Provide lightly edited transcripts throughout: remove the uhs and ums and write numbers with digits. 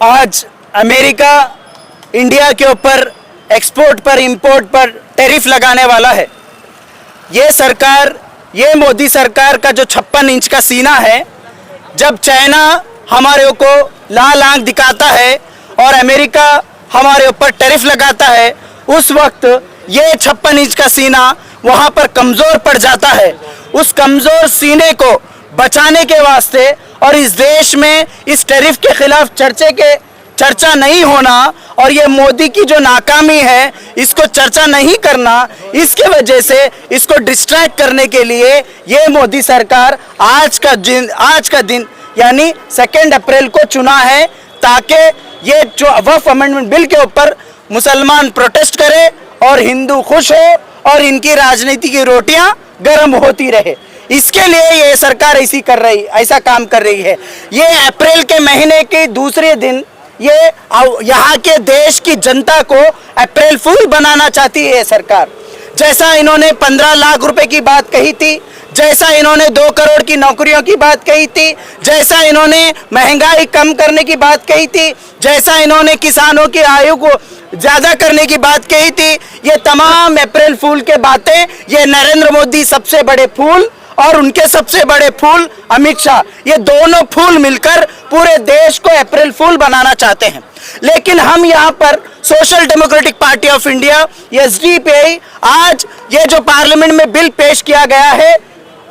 आज America India के ऊपर एक्सपोर्ट पर इंपोर्ट पर टैरिफ लगाने वाला है। ये सरकार, ये मोदी सरकार का जो 56 इंच का सीना है, जब चाइना हमारे को लाल आंख दिखाता है और अमेरिका हमारे ऊपर टैरिफ लगाता है, उस वक्त ये 56 इंच का सीना वहाँ पर कमज़ोर पड़ जाता है। उस कमज़ोर सीने को बचाने के वास्ते और इस देश में इस टैरिफ के खिलाफ चर्चा नहीं होना और ये मोदी की जो नाकामी है इसको चर्चा नहीं करना, इसके वजह से इसको डिस्ट्रैक्ट करने के लिए ये मोदी सरकार आज का दिन यानी 2 अप्रैल को चुना है, ताकि ये जो वक्फ अमेंडमेंट बिल के ऊपर मुसलमान प्रोटेस्ट करे और हिंदू खुश हो और इनकी राजनीति की रोटियां गर्म होती रहे। इसके लिए ये सरकार ऐसा काम कर रही है। ये अप्रैल के महीने के दूसरे दिन ये यहाँ के देश की जनता को अप्रैल फूल बनाना चाहती है सरकार। जैसा इन्होंने 15 लाख रुपए की बात कही थी, जैसा इन्होंने 2 करोड़ की नौकरियों की बात कही थी, जैसा इन्होंने महंगाई कम करने की बात कही थी, जैसा इन्होंने किसानों की आयु को ज़्यादा करने की बात कही थी, ये तमाम अप्रैल फूल के बातें ये नरेंद्र मोदी सबसे बड़े फूल और उनके सबसे बड़े फूल अमित शाह, ये दोनों फूल मिलकर पूरे देश को अप्रैल फूल बनाना चाहते हैं। लेकिन हम यहाँ पर social democratic party of India SDPI, आज ये जो पार्लियामेंट में बिल पेश किया गया है,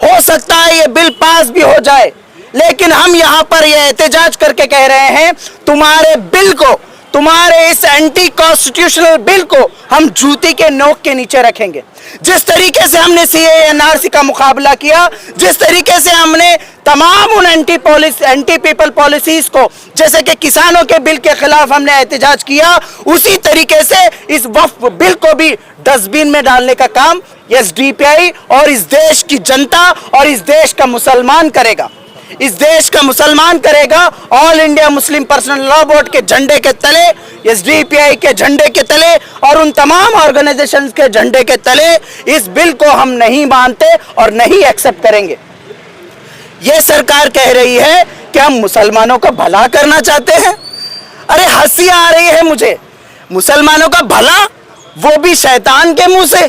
हो सकता है ये बिल पास भी हो जाए, लेकिन हम यहाँ पर ये एहतजाज करके कह रहे हैं, तुम्हारे बिल को, तुम्हारे इस एंटी कॉन्स्टिट्यूशनल बिल को हम जूती के नोक के नीचे रखेंगे। जिस तरीके से हमने सीएए एनआरसी का मुकाबला किया, जिस तरीके से हमने तमाम उन एंटी पीपल पॉलिसीज को, जैसे कि किसानों के बिल के खिलाफ हमने एहतजाज किया, उसी तरीके से इस वक्फ बिल को भी डस्टबिन में डालने का काम एसडीपीआई और इस देश की जनता और इस देश का मुसलमान करेगा। इस देश का मुसलमान करेगा। All India Muslim personal law board के झंडे के तले, एसडीपीआई के झंडे के तले और उन तमाम ऑर्गेनाइजेशंस के झंडे के तले इस बिल को हम नहीं मानते और नहीं एक्सेप्ट करेंगे। ये सरकार कह रही है कि हम मुसलमानों का भला करना चाहते हैं। अरे हंसी आ रही है मुझे। मुसलमानों का भला, वो भी शैतान के मुंह से,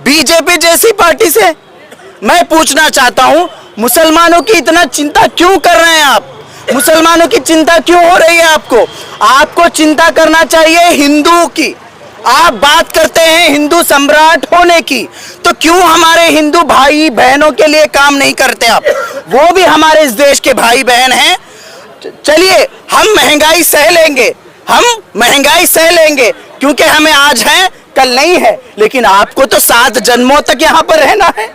बीजेपी जैसी पार्टी से। मैं पूछना चाहता हूं, मुसलमानों की इतना चिंता क्यों कर रहे हैं आप? मुसलमानों की चिंता क्यों हो रही है आपको? आपको चिंता करना चाहिए हिंदुओं की। आप बात करते हैं हिंदू सम्राट होने की, तो क्यों हमारे हिंदू भाई बहनों के लिए काम नहीं करते आप? वो भी हमारे इस देश के भाई बहन हैं। चलिए हम महंगाई सह लेंगे, क्योंकि हमें आज है कल नहीं है, लेकिन आपको तो 7 जन्मों तक यहाँ पर रहना है।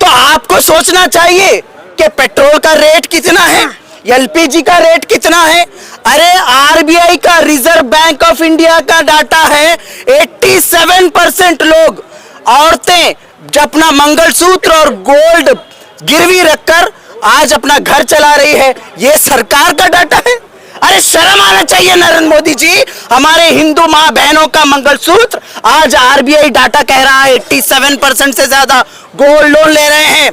तो आपको सोचना चाहिए कि पेट्रोल का रेट कितना है, एलपीजी का रेट कितना है। अरे आरबीआई का, रिजर्व बैंक ऑफ इंडिया का डाटा है, 87% लोग, औरतें जो अपना मंगलसूत्र और गोल्ड गिरवी रखकर आज अपना घर चला रही है। ये सरकार का डाटा है। अरे शर्म आना चाहिए नरेंद्र मोदी जी। हमारे हिंदू माँ बहनों का मंगलसूत्र आज आरबीआई डाटा कह रहा है 87% से ज्यादा गोल्ड लोन ले रहे हैं।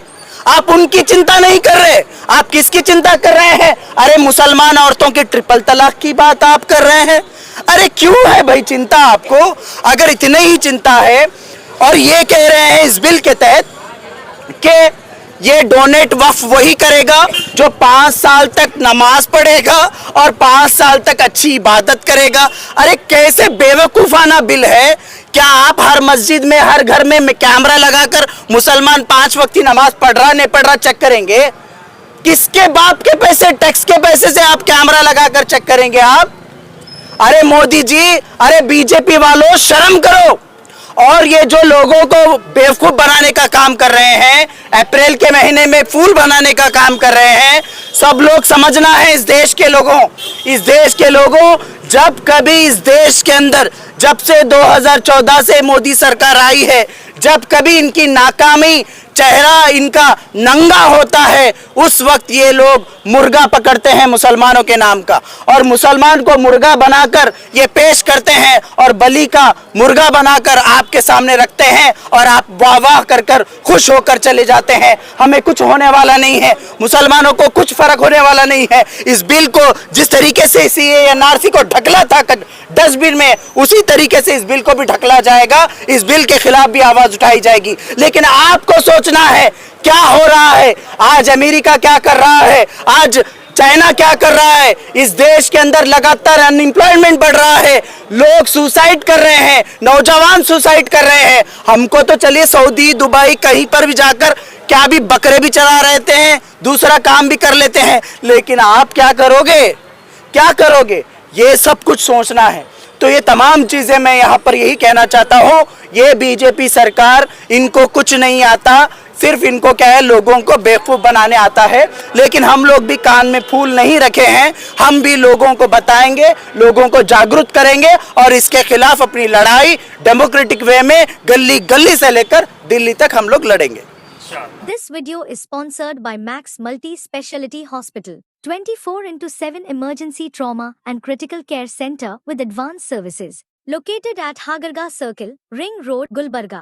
आप उनकी चिंता नहीं कर रहे, आप किसकी चिंता कर रहे हैं? अरे मुसलमान औरतों की ट्रिपल तलाक की बात आप कर रहे हैं। अरे क्यों है भाई चिंता आपको? अगर इतनी ही चिंता है और ये कह रहे हैं इस बिल के तहत कि ये डोनेट वक्फ वही करेगा जो 5 साल तक नमाज पढ़ेगा और 5 साल तक अच्छी इबादत करेगा। अरे कैसे बेवकूफाना बिल है। क्या आप हर मस्जिद में, हर घर में कैमरा लगाकर मुसलमान 5 वक्त की नमाज पढ़ रहा नहीं पढ़ रहा चेक करेंगे? किसके बाप के पैसे, टैक्स के पैसे से आप कैमरा लगाकर चेक करेंगे आप? अरे मोदी जी, अरे बीजेपी वालों शर्म करो। और ये जो लोगों को बेवकूफ बनाने का काम कर रहे हैं, अप्रैल के महीने में फूल बनाने का काम कर रहे हैं, सब लोग समझना है। इस देश के लोगों, जब कभी इस देश के अंदर, जब से 2014 से मोदी सरकार आई है, जब कभी इनकी नाकामी चेहरा इनका नंगा होता है, उस वक्त ये लोग मुर्गा पकड़ते हैं मुसलमानों के नाम का, और मुसलमान को मुर्गा बनाकर ये पेश करते हैं और बलि का मुर्गा बनाकर आपके सामने रखते हैं और आप वाह वाह कर कर खुश होकर चले जाते हैं। हमें कुछ होने वाला नहीं है, मुसलमानों को कुछ फर्क होने वाला नहीं है। इस बिल को जिस तरीके से सीएए एनआरसी को ढकला था डस्टबिन में, उसी तरीके से इस बिल को भी ढकला जाएगा। इस बिल के खिलाफ भी आवाज उठाई जाएगी। लेकिन आपको सोचना है क्या हो रहा है, आज अमेरिका क्या कर रहा है, आज चाइना क्या कर रहा है। इस देश के अंदर लगातार अनएम्प्लॉयमेंट बढ़ रहा है, लोग सुसाइड कर रहे हैं, नौजवान सुसाइड कर रहे हैं। हमको तो चलिए सऊदी दुबई कहीं पर भी जाकर क्या भी बकरे भी चला रहते हैं, दूसरा काम भी कर लेते हैं, लेकिन आप क्या करोगे, क्या करोगे, ये सब कुछ सोचना है। तो ये तमाम चीजें मैं यहाँ पर यही कहना चाहता हूँ, ये बीजेपी सरकार, इनको कुछ नहीं आता, सिर्फ इनको क्या है, लोगों को बेवकूफ बनाने आता है। लेकिन हम लोग भी कान में फूल नहीं रखे हैं, हम भी लोगों को बताएंगे, लोगों को जागरूक करेंगे और इसके खिलाफ अपनी लड़ाई डेमोक्रेटिक वे में गली गली से लेकर दिल्ली तक हम लोग लड़ेंगे। This video is sponsored by Max Multi-Speciality Hospital, 24/7 emergency trauma and critical care center with advanced services, located at Hagarga Circle, Ring Road, Gulbarga.